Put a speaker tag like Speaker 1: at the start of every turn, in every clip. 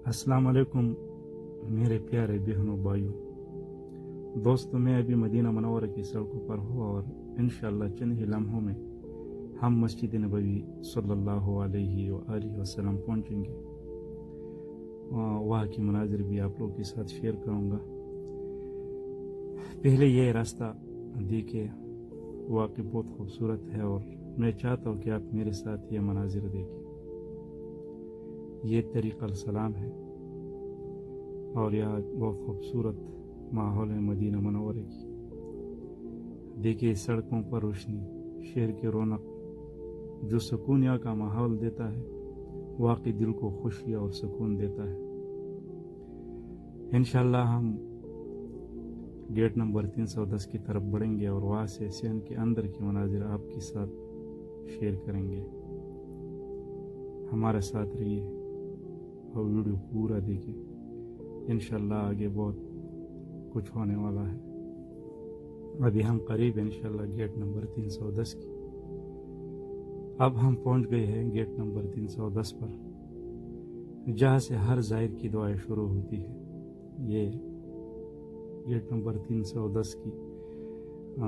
Speaker 1: अस्सलाम वालेकुम मेरे प्यारे बहनों भाइयों दोस्तों, मैं अभी मदीना मनव्वरा की सड़कों पर हूँ और इंशाअल्लाह चंद ही लम्हों में हम मस्जिद नबवी सल्लल्लाहु अलैहि वसल्लम पहुँचेंगे। वहाँ की मनाजिर भी आप लोगों के साथ शेयर करूँगा। पहले ये रास्ता देखिए, वाकई बहुत खूबसूरत है और मैं चाहता हूँ कि आप मेरे साथ ये मनाजिर देखें। ये तरीक़ अल-सलाम है और यहाँ बहुत खूबसूरत माहौल है मदीना मनव्वरा की। देखिए सड़कों पर रोशनी, शहर की रौनक, जो सुकून यहाँ का माहौल देता है, वाकई दिल को खुशी और सुकून देता है। इंशाअल्लाह हम गेट नंबर 310 की तरफ बढ़ेंगे और वहाँ से शहर के अंदर की मनाजिर आपके साथ शेयर करेंगे। हमारे साथ रहिए और वीडियो पूरा देखिए। इंशाअल्लाह आगे बहुत कुछ होने वाला है। अभी हम करीब इंशाअल्लाह गेट नंबर 310 की। अब हम पहुंच गए हैं गेट नंबर 310 पर, जहां से हर ज़ायर की दुआएं शुरू होती है। ये गेट नंबर 310 की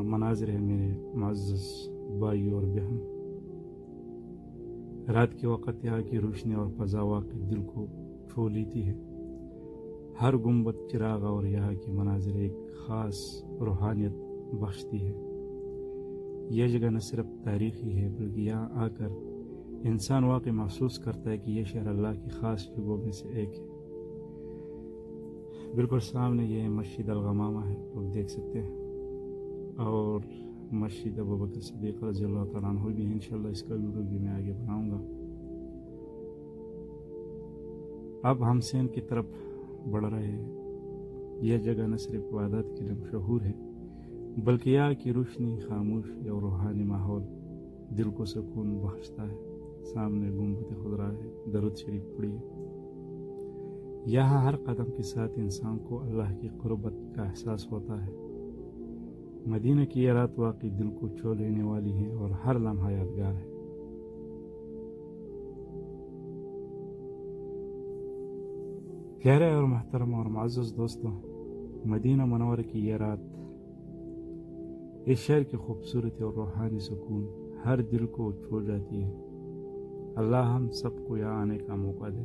Speaker 1: मनाजिर है मेरे मुअज़्ज़ज़ भाई और बहन। रात के वक़्त यहाँ की रोशनी और फ़ज़ा वाक़ई दिल को छू लेती है। हर गुंबद, चिराग और यहाँ की मनाजिर एक ख़ास रूहानियत बख्शती है। यह जगह न सिर्फ तारीख़ी है बल्कि यहाँ आकर इंसान वाकई महसूस करता है कि यह शहर अल्लाह की ख़ास जगहों में से एक है। बिल्कुल सामने ये मस्जिद अल-गमामा है, लोग देख सकते हैं, और मस्जिद अबू बकर सिद्दीक़ रज़ियल्लाहु तआला अन्हु भी है। इंशाअल्लाह इसका वीडियो भी मैं आगे बनाऊँगा। अब हम सेन की तरफ बढ़ रहे हैं। यह जगह न सिर्फ इबादत के लिए मशहूर है बल्कि यहाँ की रोशनी, खामोशी और रूहानी माहौल दिल को सुकून बख्शता है। सामने गुंबद खुदरा है, दरूद शरीफ पड़ी है। यहाँ हर कदम के साथ इंसान को अल्लाह की क़ुर्बत का एहसास होता है। मदीना की ये रात वाकई दिल को छू लेने वाली है और हर लम्हा यादगार है। प्यारे और मोहतरम और मुअज़्ज़ज़ दोस्तों, मदीना मनव्वरा की ये रात, इस शहर की खूबसूरती और रूहानी सुकून हर दिल को छू जाती है। अल्लाह हम सबको यहाँ आने का मौका दे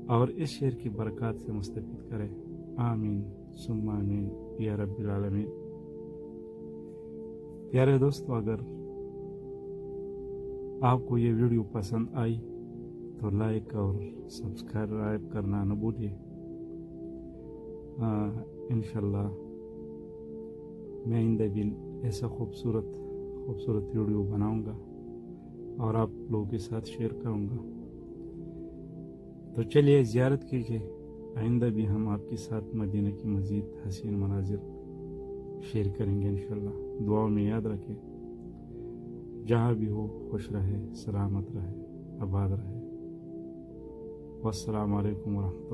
Speaker 1: और इस शहर की बरकत से मुस्तफ़ीद करे। आमीन सुम्मा आमीन या रब्बिल आलमीन। प्यारे दोस्तों, अगर आपको ये वीडियो पसंद आई तो लाइक और सब्सक्राइब करना न भूलिए। इंशाअल्लाह मैं आइंदा भी ऐसा खूबसूरत वीडियो बनाऊंगा और आप लोगों के साथ शेयर करूंगा। तो चलिए ज़ियारत कीजिए। आइंदा भी हम आपके साथ मदीना की मज़ीद हसीन मनाजिर शेयर करेंगे इंशाअल्लाह। दुआओं में याद रखें। जहाँ भी हो खुश रहे, सलामत रहे, आबाद रहे। वस्सलामु अलैकुम व रहमतुल्लाह।